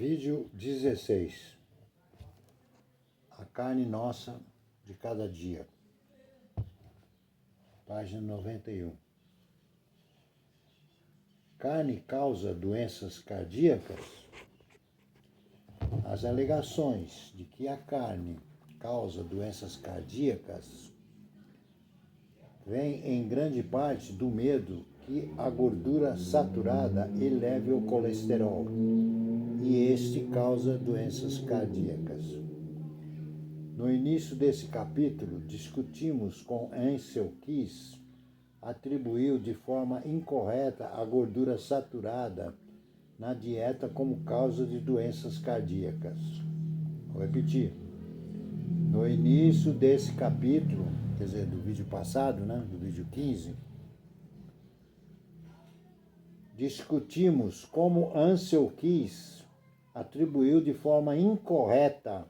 Vídeo 16. A carne nossa de cada dia. Página 91. Carne causa doenças cardíacas? As alegações de que a carne causa doenças cardíacas vêm em grande parte do medo que a gordura saturada eleve o colesterol e este causa doenças cardíacas. No início desse capítulo, discutimos com Ansel Keys atribuiu de forma incorreta a gordura saturada na dieta como causa de doenças cardíacas. Vou repetir. No início desse capítulo, quer dizer, do vídeo passado, do vídeo 15, discutimos como Ansel Keys atribuiu de forma incorreta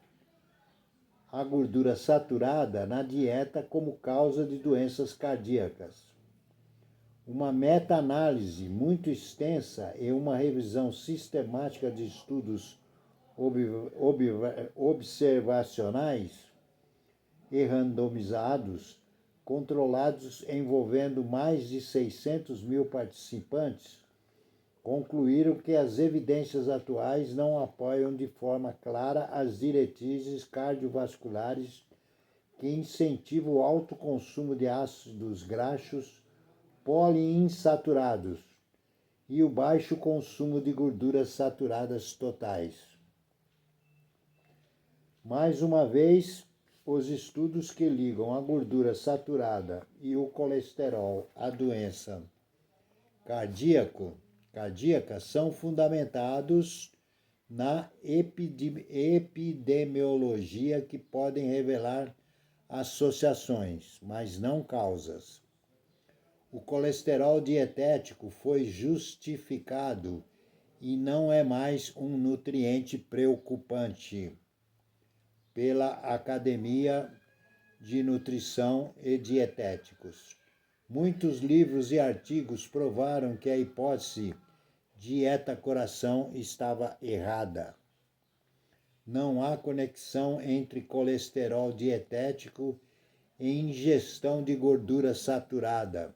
a gordura saturada na dieta como causa de doenças cardíacas. Uma meta-análise muito extensa e uma revisão sistemática de estudos observacionais e randomizados, controlados envolvendo mais de 600 mil participantes, concluíram que as evidências atuais não apoiam de forma clara as diretrizes cardiovasculares que incentivam o alto consumo de ácidos graxos poliinsaturados e o baixo consumo de gorduras saturadas totais. Mais uma vez, os estudos que ligam a gordura saturada e o colesterol à doença cardíaca são fundamentados na epidemiologia que podem revelar associações, mas não causas. O colesterol dietético foi justificado e não é mais um nutriente preocupante pela Academia de Nutrição e Dietéticos. Muitos livros e artigos provaram que a hipótese dieta-coração estava errada. Não há conexão entre colesterol dietético e ingestão de gordura saturada,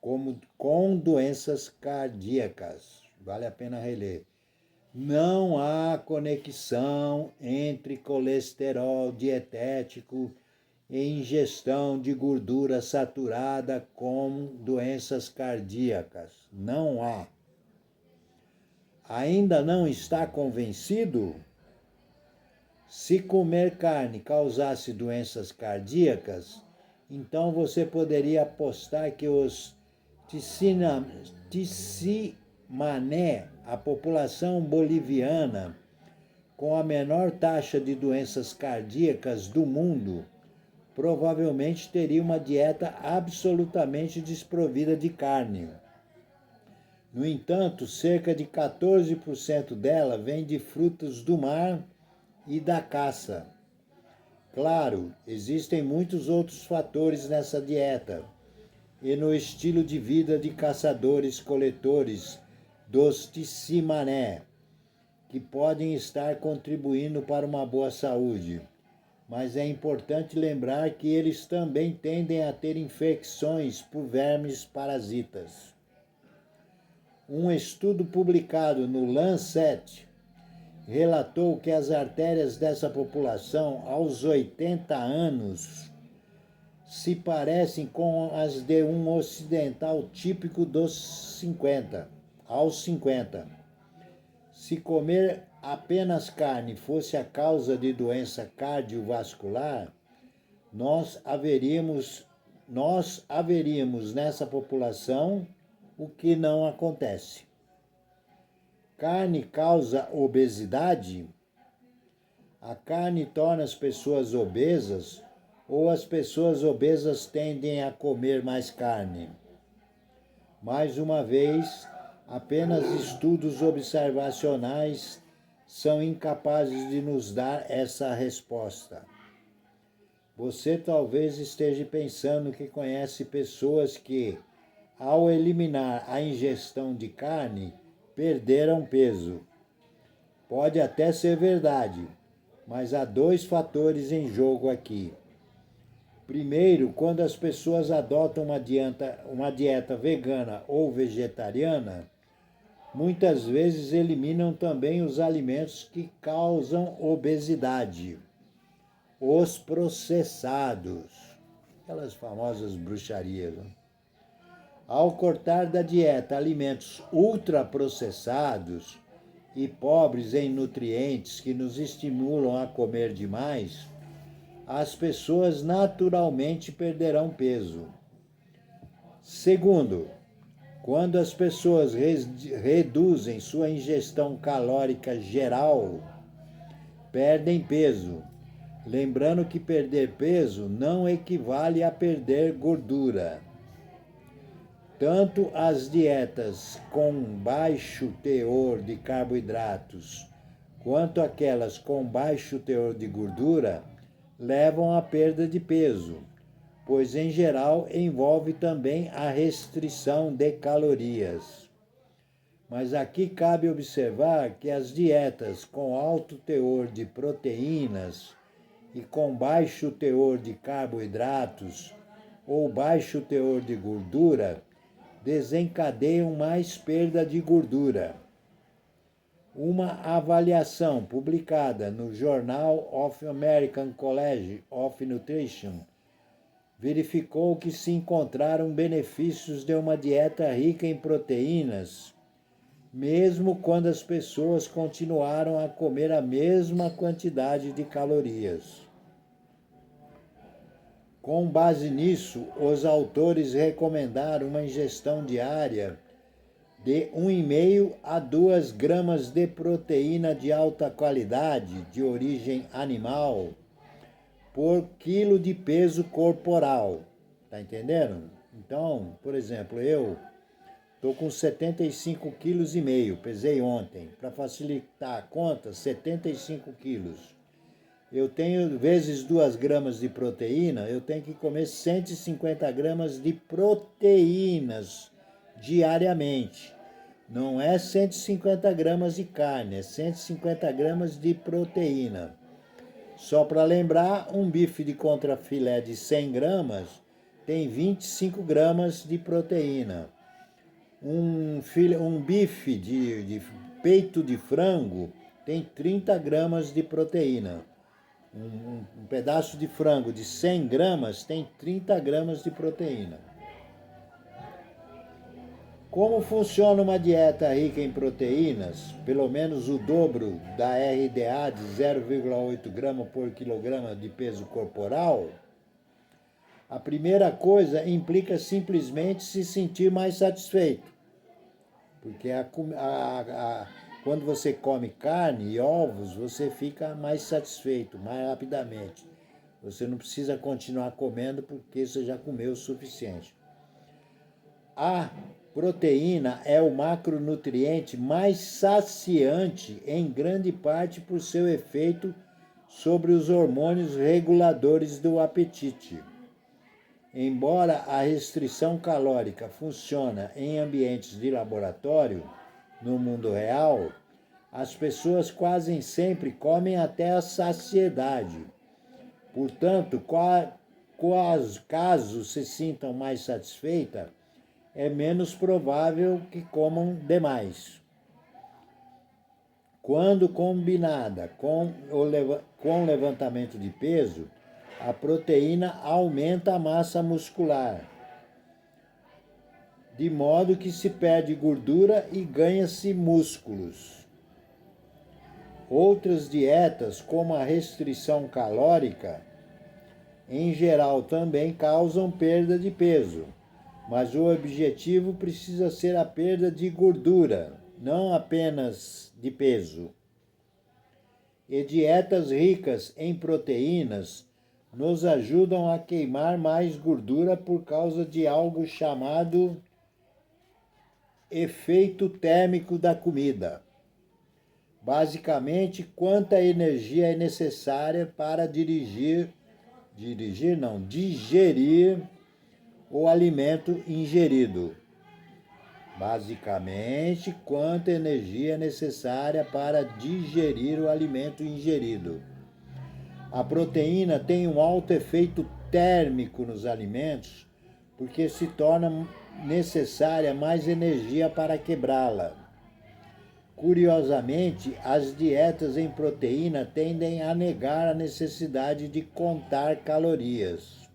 como com doenças cardíacas. Vale a pena reler. Não há conexão entre colesterol dietético e ingestão de gordura saturada com doenças cardíacas. Não há. Ainda não está convencido? Se comer carne causasse doenças cardíacas, então você poderia apostar que os Tzimané, a população boliviana com a menor taxa de doenças cardíacas do mundo, provavelmente teria uma dieta absolutamente desprovida de carne. No entanto, cerca de 14% dela vem de frutos do mar e da caça. Claro, existem muitos outros fatores nessa dieta e no estilo de vida de caçadores-coletores dos Tzimané, que podem estar contribuindo para uma boa saúde. Mas é importante lembrar que eles também tendem a ter infecções por vermes parasitas. Um estudo publicado no Lancet relatou que as artérias dessa população aos 80 anos se parecem com as de um ocidental típico dos 50, aos 50. Se comer apenas carne fosse a causa de doença cardiovascular, nós haveríamos nessa população o que não acontece. Carne causa obesidade? A carne torna as pessoas obesas ou as pessoas obesas tendem a comer mais carne? Mais uma vez, apenas estudos observacionais são incapazes de nos dar essa resposta. Você talvez esteja pensando que conhece pessoas que, ao eliminar a ingestão de carne, perderam peso. Pode até ser verdade, mas há dois fatores em jogo aqui. Primeiro, quando as pessoas adotam uma dieta vegana ou vegetariana, muitas vezes eliminam também os alimentos que causam obesidade, os processados, aquelas famosas bruxarias. Né? Ao cortar da dieta alimentos ultraprocessados e pobres em nutrientes que nos estimulam a comer demais, as pessoas naturalmente perderão peso. Segundo, quando as pessoas reduzem sua ingestão calórica geral, perdem peso. Lembrando que perder peso não equivale a perder gordura. Tanto as dietas com baixo teor de carboidratos quanto aquelas com baixo teor de gordura levam à perda de peso, pois em geral envolve também a restrição de calorias. Mas aqui cabe observar que as dietas com alto teor de proteínas e com baixo teor de carboidratos ou baixo teor de gordura desencadeiam mais perda de gordura. Uma avaliação publicada no Journal of American College of Nutrition verificou que se encontraram benefícios de uma dieta rica em proteínas, mesmo quando as pessoas continuaram a comer a mesma quantidade de calorias. Com base nisso, os autores recomendaram uma ingestão diária de 1,5 a 2 gramas de proteína de alta qualidade de origem animal por quilo de peso corporal. Tá entendendo? Então, por exemplo, eu estou com 75,5 kg, pesei ontem. Para facilitar a conta, 75 quilos. Eu tenho, vezes 2 gramas de proteína, eu tenho que comer 150 gramas de proteínas diariamente. Não é 150 gramas de carne, é 150 gramas de proteína. Só para lembrar, um bife de contrafilé de 100 gramas tem 25 gramas de proteína. Um bife de peito de frango tem 30 gramas de proteína. Um pedaço de frango de 100 gramas tem 30 gramas de proteína. Como funciona uma dieta rica em proteínas, pelo menos o dobro da RDA de 0,8 grama por quilograma de peso corporal? A primeira coisa implica simplesmente se sentir mais satisfeito. Porque quando você come carne e ovos, você fica mais satisfeito, mais rapidamente. Você não precisa continuar comendo porque você já comeu o suficiente. A proteína é o macronutriente mais saciante, em grande parte por seu efeito sobre os hormônios reguladores do apetite. Embora a restrição calórica funcione em ambientes de laboratório, no mundo real, as pessoas quase sempre comem até a saciedade. Portanto, caso se sintam mais satisfeitas, é menos provável que comam demais. Quando combinada com o levantamento de peso, a proteína aumenta a massa muscular, de modo que se perde gordura e ganha-se músculos. Outras dietas, como a restrição calórica, em geral também causam perda de peso, mas o objetivo precisa ser a perda de gordura, não apenas de peso. E dietas ricas em proteínas nos ajudam a queimar mais gordura por causa de algo chamado efeito térmico da comida. Basicamente, quanta energia é necessária para digerir o alimento ingerido. Basicamente, quanta energia é necessária para digerir o alimento ingerido. A proteína tem um alto efeito térmico nos alimentos, porque se torna necessária mais energia para quebrá-la. Curiosamente, as dietas em proteína tendem a negar a necessidade de contar calorias.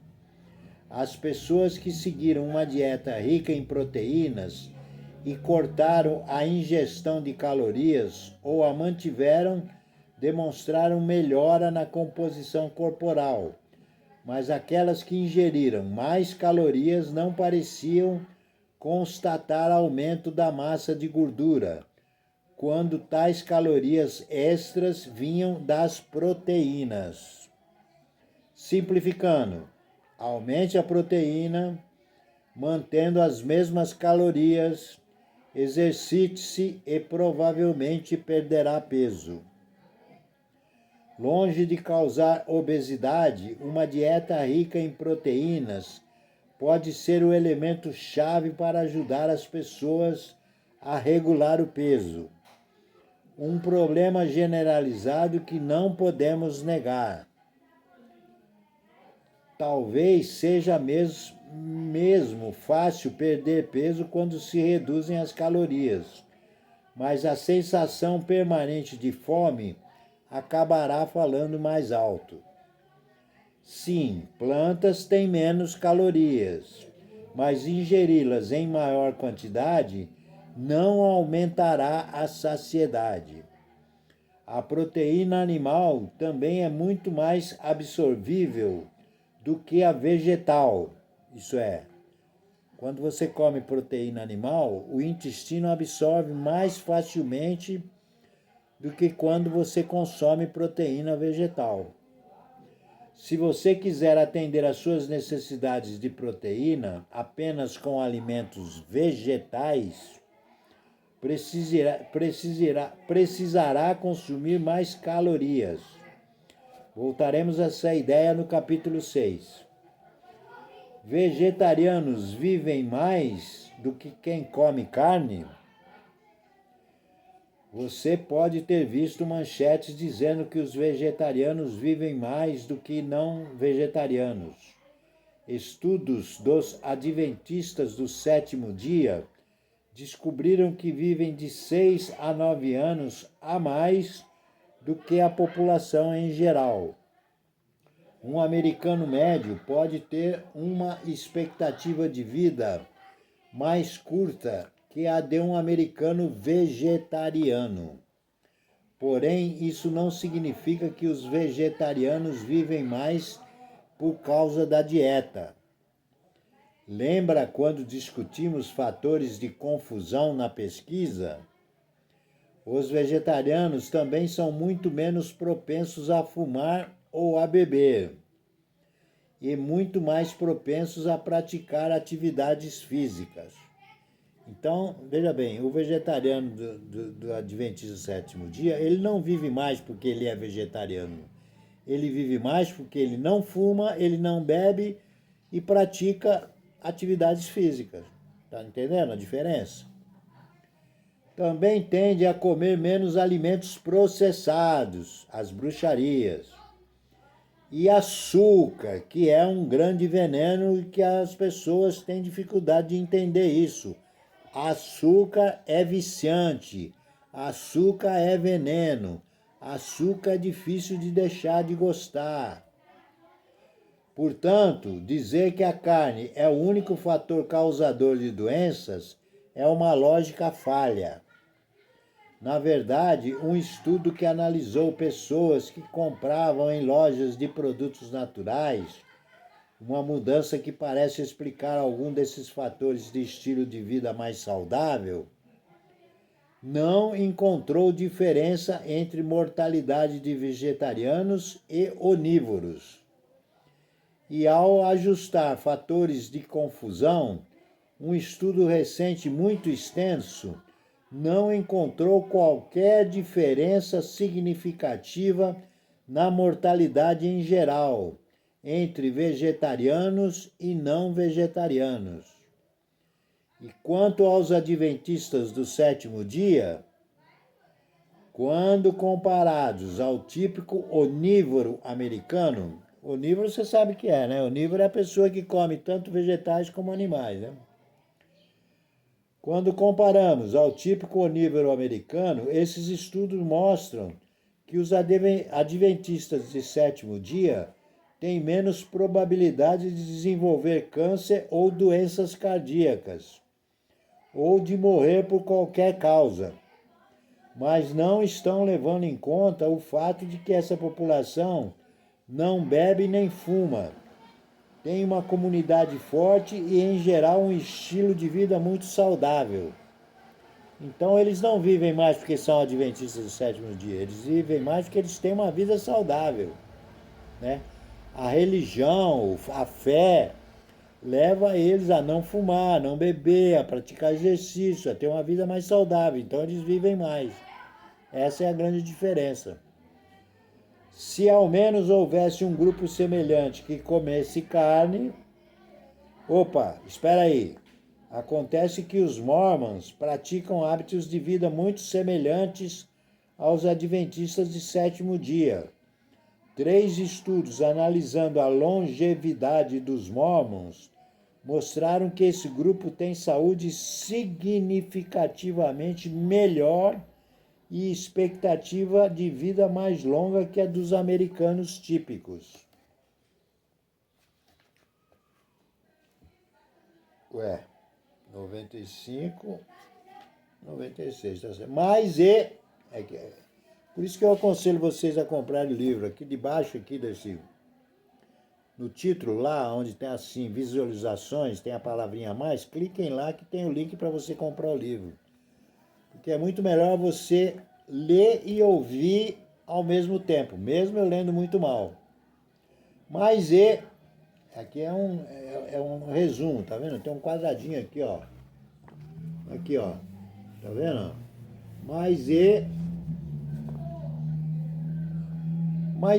As pessoas que seguiram uma dieta rica em proteínas e cortaram a ingestão de calorias ou a mantiveram, demonstraram melhora na composição corporal, mas aquelas que ingeriram mais calorias não pareciam constatar aumento da massa de gordura, quando tais calorias extras vinham das proteínas. Simplificando, aumente a proteína, mantendo as mesmas calorias, exercite-se e provavelmente perderá peso. Longe de causar obesidade, uma dieta rica em proteínas pode ser o elemento chave para ajudar as pessoas a regular o peso. Um problema generalizado que não podemos negar. Talvez seja mesmo fácil perder peso quando se reduzem as calorias, mas a sensação permanente de fome acabará falando mais alto. Sim, plantas têm menos calorias, mas ingeri-las em maior quantidade não aumentará a saciedade. A proteína animal também é muito mais absorvível do que a vegetal. Isso é, quando você come proteína animal, o intestino absorve mais facilmente do que quando você consome proteína vegetal. Se você quiser atender às suas necessidades de proteína apenas com alimentos vegetais, precisará consumir mais calorias. Voltaremos a essa ideia no capítulo 6. Vegetarianos vivem mais do que quem come carne? Você pode ter visto manchetes dizendo que os vegetarianos vivem mais do que não vegetarianos. Estudos dos adventistas do sétimo dia descobriram que vivem de 6 a 9 anos a mais do que a população em geral. Um americano médio pode ter uma expectativa de vida mais curta que a de um americano vegetariano. Porém, isso não significa que os vegetarianos vivem mais por causa da dieta. Lembra quando discutimos fatores de confusão na pesquisa? Os vegetarianos também são muito menos propensos a fumar ou a beber, e muito mais propensos a praticar atividades físicas. Então, veja bem, o vegetariano do Adventista do sétimo dia, ele não vive mais porque ele é vegetariano. Ele vive mais porque ele não fuma, ele não bebe e pratica atividades físicas. Está entendendo a diferença? Também tende a comer menos alimentos processados, as bruxarias. E açúcar, que é um grande veneno e que as pessoas têm dificuldade de entender isso. Açúcar é viciante, açúcar é veneno, açúcar é difícil de deixar de gostar. Portanto, dizer que a carne é o único fator causador de doenças é uma lógica falha. Na verdade, um estudo que analisou pessoas que compravam em lojas de produtos naturais, uma mudança que parece explicar algum desses fatores de estilo de vida mais saudável, não encontrou diferença entre mortalidade de vegetarianos e onívoros. E ao ajustar fatores de confusão, um estudo recente muito extenso não encontrou qualquer diferença significativa na mortalidade em geral entre vegetarianos e não vegetarianos. E quanto aos adventistas do sétimo dia, quando comparados ao típico onívoro americano, onívoro você sabe o que é, né? Onívoro é a pessoa que come tanto vegetais como animais, né? Quando comparamos ao típico onívoro americano, esses estudos mostram que os adventistas de sétimo dia têm menos probabilidade de desenvolver câncer ou doenças cardíacas, ou de morrer por qualquer causa, mas não estão levando em conta o fato de que essa população não bebe nem fuma, tem uma comunidade forte e, em geral, um estilo de vida muito saudável. Então, eles não vivem mais porque são adventistas do sétimo dia, eles vivem mais porque eles têm uma vida saudável, né? A religião, a fé, leva eles a não fumar, a não beber, a praticar exercício, a ter uma vida mais saudável. Então, eles vivem mais. Essa é a grande diferença. Se ao menos houvesse um grupo semelhante que comesse carne. Opa, espera aí. Acontece que os Mormons praticam hábitos de vida muito semelhantes aos adventistas de sétimo dia. 3 estudos analisando a longevidade dos Mormons mostraram que esse grupo tem saúde significativamente melhor e expectativa de vida mais longa que a dos americanos típicos. Ué, 95, 96, tá certo. Mas por isso que eu aconselho vocês a comprarem o livro. Aqui debaixo aqui no título lá, onde tem assim, visualizações, tem a palavrinha a mais, cliquem lá que tem o link para você comprar o livro. Porque é muito melhor você ler e ouvir ao mesmo tempo, mesmo eu lendo muito mal. Mas aqui é um resumo, tá vendo? Tem um quadradinho aqui, ó. Aqui, ó. Tá vendo? Mas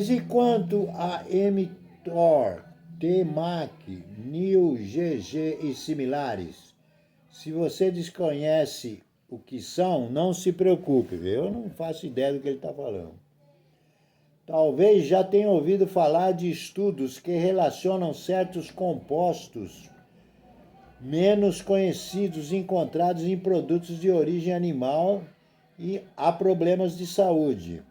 e quanto a mTOR, TMAC, NIL, GG e similares? Se você desconhece o que são, não se preocupe, eu não faço ideia do que ele está falando. Talvez já tenha ouvido falar de estudos que relacionam certos compostos menos conhecidos encontrados em produtos de origem animal e a problemas de saúde.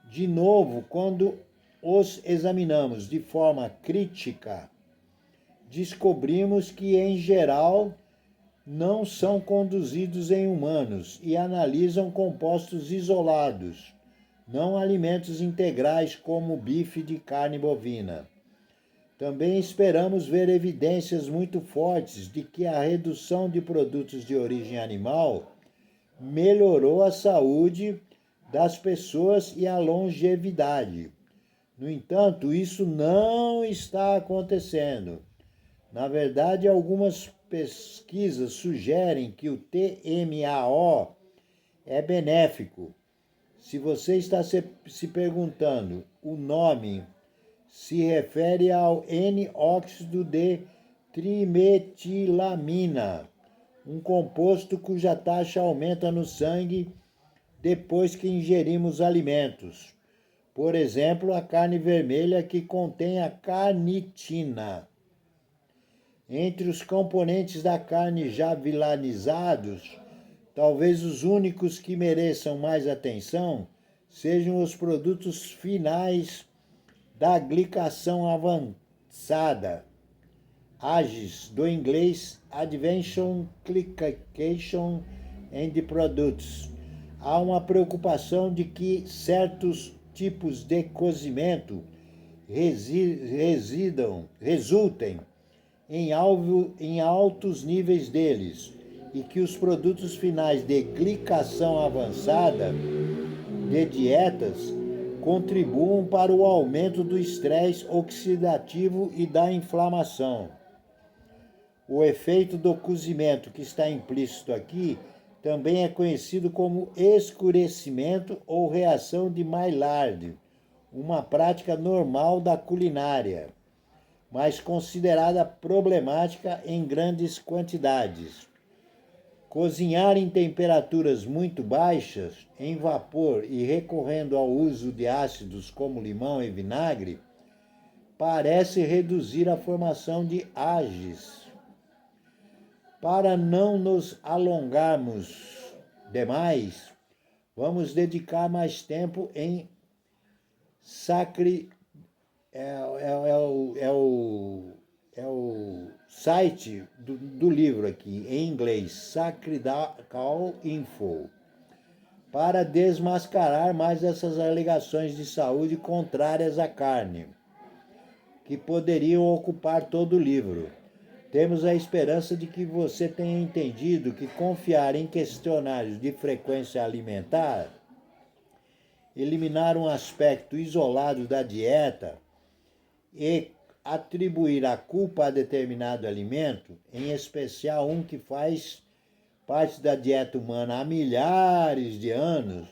De novo, quando os examinamos de forma crítica, descobrimos que, em geral, não são conduzidos em humanos e analisam compostos isolados, não alimentos integrais como bife de carne bovina. Também esperamos ver evidências muito fortes de que a redução de produtos de origem animal melhorou a saúde das pessoas e a longevidade. No entanto, isso não está acontecendo. Na verdade, algumas pesquisas sugerem que o TMAO é benéfico. Se você está se perguntando, o nome se refere ao N-óxido de trimetilamina, um composto cuja taxa aumenta no sangue depois que ingerimos alimentos. Por exemplo, a carne vermelha que contém a carnitina. Entre os componentes da carne já vilanizados, talvez os únicos que mereçam mais atenção sejam os produtos finais da glicação avançada, AGEs, do inglês Advanced Glycation End Products. Há uma preocupação de que certos tipos de cozimento resultem em altos níveis deles e que os produtos finais de glicação avançada de dietas contribuam para o aumento do estresse oxidativo e da inflamação. O efeito do cozimento que está implícito aqui também é conhecido como escurecimento ou reação de Maillard, uma prática normal da culinária, mas considerada problemática em grandes quantidades. Cozinhar em temperaturas muito baixas, em vapor e recorrendo ao uso de ácidos como limão e vinagre, parece reduzir a formação de ages. Para não nos alongarmos demais, vamos dedicar mais tempo em é o site do livro aqui, em inglês, Sacrical Info, para desmascarar mais essas alegações de saúde contrárias à carne, que poderiam ocupar todo o livro. Temos a esperança de que você tenha entendido que confiar em questionários de frequência alimentar, eliminar um aspecto isolado da dieta e atribuir a culpa a determinado alimento, em especial um que faz parte da dieta humana há milhares de anos,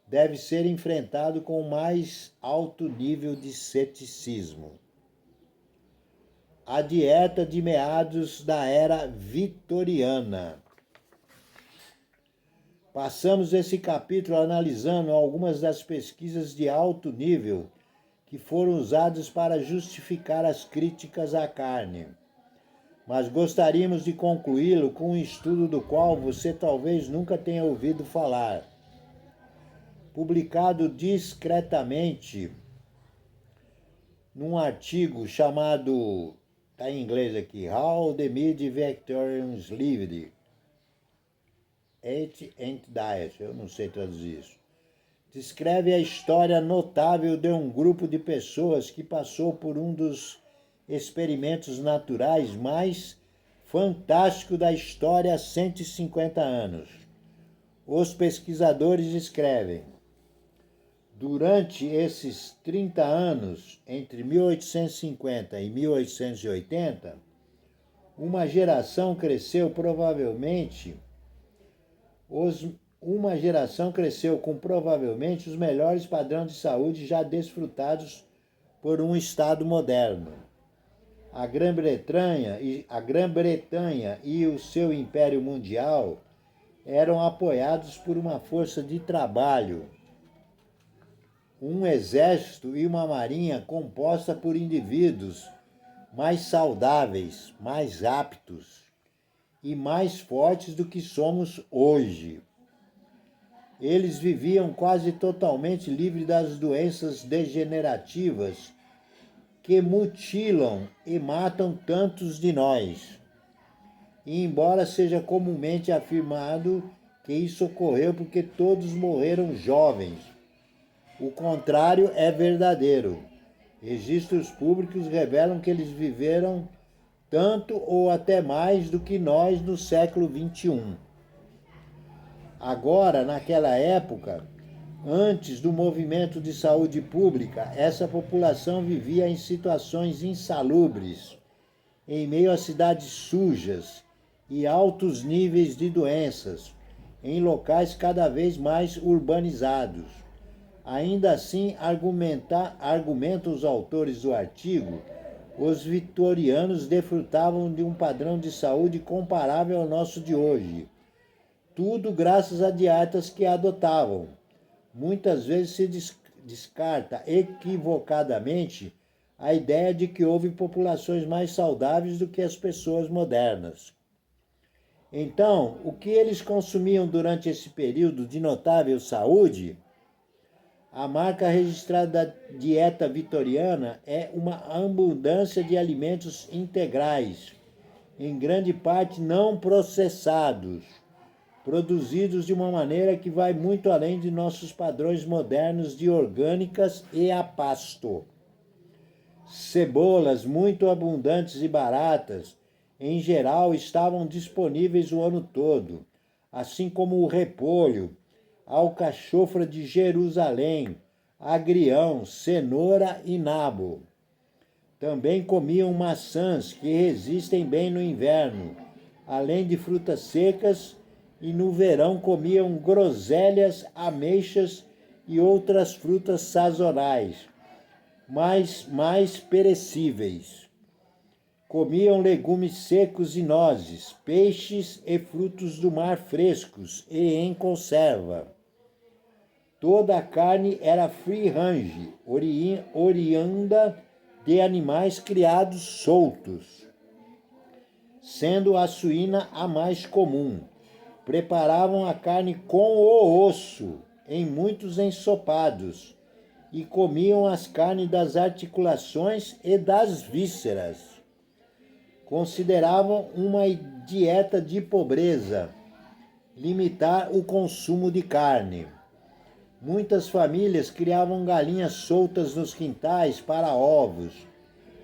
deve ser enfrentado com mais alto nível de ceticismo. A dieta de meados da era vitoriana. Passamos esse capítulo analisando algumas das pesquisas de alto nível que foram usadas para justificar as críticas à carne. Mas gostaríamos de concluí-lo com um estudo do qual você talvez nunca tenha ouvido falar. Publicado discretamente num artigo chamado, está em inglês aqui, How the Mid-Victorians Lived, Ate and Diet, eu não sei traduzir isso. Descreve a história notável de um grupo de pessoas que passou por um dos experimentos naturais mais fantásticos da história há 150 anos. Os pesquisadores escrevem: durante esses 30 anos, entre 1850 e 1880, uma geração cresceu com provavelmente os melhores padrões de saúde já desfrutados por um Estado moderno. A Grã-Bretanha e o seu Império Mundial eram apoiados por uma força de trabalho, um exército e uma marinha composta por indivíduos mais saudáveis, mais aptos e mais fortes do que somos hoje. Eles viviam quase totalmente livres das doenças degenerativas que mutilam e matam tantos de nós. E embora seja comumente afirmado que isso ocorreu porque todos morreram jovens, o contrário é verdadeiro. Registros públicos revelam que eles viveram tanto ou até mais do que nós no século XXI. Agora, naquela época, antes do movimento de saúde pública, essa população vivia em situações insalubres, em meio a cidades sujas e altos níveis de doenças, em locais cada vez mais urbanizados. Ainda assim, argumentam os autores do artigo, os vitorianos desfrutavam de um padrão de saúde comparável ao nosso de hoje. Tudo graças a dietas que adotavam. Muitas vezes se descarta equivocadamente a ideia de que houve populações mais saudáveis do que as pessoas modernas. Então, o que eles consumiam durante esse período de notável saúde? A marca registrada da dieta vitoriana é uma abundância de alimentos integrais, em grande parte não processados, produzidos de uma maneira que vai muito além de nossos padrões modernos de orgânicas e a pasto. Cebolas muito abundantes e baratas, em geral, estavam disponíveis o ano todo, assim como o repolho, alcachofra de Jerusalém, agrião, cenoura e nabo. Também comiam maçãs que resistem bem no inverno, além de frutas secas, e no verão comiam groselhas, ameixas e outras frutas sazonais, mas mais perecíveis. Comiam legumes secos e nozes, peixes e frutos do mar frescos e em conserva. Toda a carne era free range, oriunda de animais criados soltos, sendo a suína a mais comum. Preparavam a carne com o osso, em muitos ensopados, e comiam as carnes das articulações e das vísceras. Consideravam uma dieta de pobreza limitar o consumo de carne. Muitas famílias criavam galinhas soltas nos quintais para ovos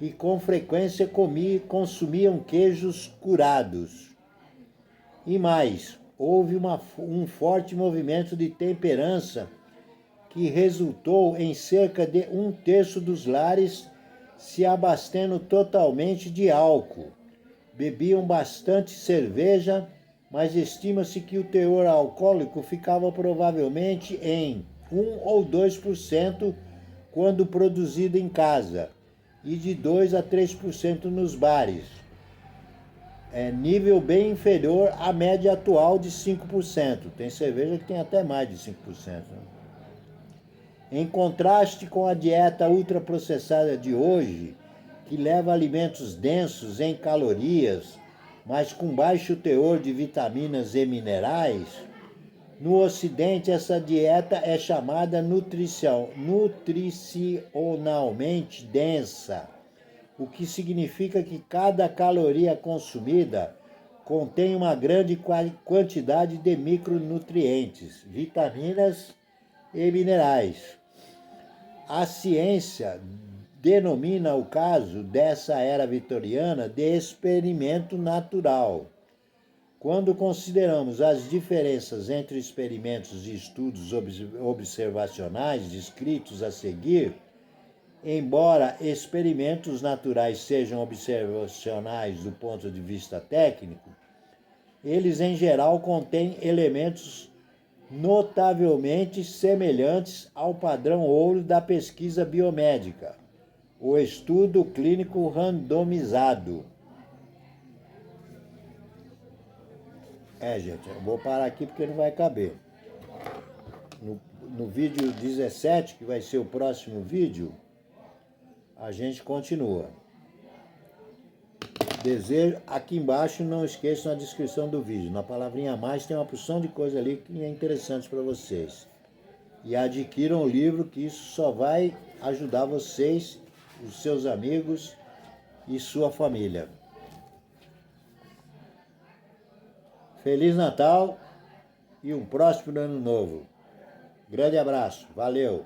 e com frequência consumiam queijos curados. E mais, houve um forte movimento de temperança que resultou em cerca de 1/3 dos lares se abastendo totalmente de álcool. Bebiam bastante cerveja, mas estima-se que o teor alcoólico ficava provavelmente em 1 ou 2% quando produzido em casa e de 2 a 3% nos bares. É nível bem inferior à média atual de 5%. Tem cerveja que tem até mais de 5%. Né? Em contraste com a dieta ultraprocessada de hoje, que leva alimentos densos em calorias, mas com baixo teor de vitaminas e minerais, no Ocidente essa dieta é chamada nutricionalmente densa, o que significa que cada caloria consumida contém uma grande quantidade de micronutrientes, vitaminas e minerais. A ciência denomina o caso dessa era vitoriana de experimento natural. Quando consideramos as diferenças entre experimentos e estudos observacionais descritos a seguir, embora experimentos naturais sejam observacionais do ponto de vista técnico, eles em geral contêm elementos notavelmente semelhantes ao padrão ouro da pesquisa biomédica, o estudo clínico randomizado. Gente, eu vou parar aqui porque não vai caber. No vídeo 17, que vai ser o próximo vídeo, a gente continua. Desejo, aqui embaixo, não esqueçam a descrição do vídeo. Na palavrinha a mais tem uma porção de coisa ali que é interessante para vocês. E adquiram o livro, que isso só vai ajudar vocês, os seus amigos e sua família. Feliz Natal e um próspero ano novo. Grande abraço, valeu!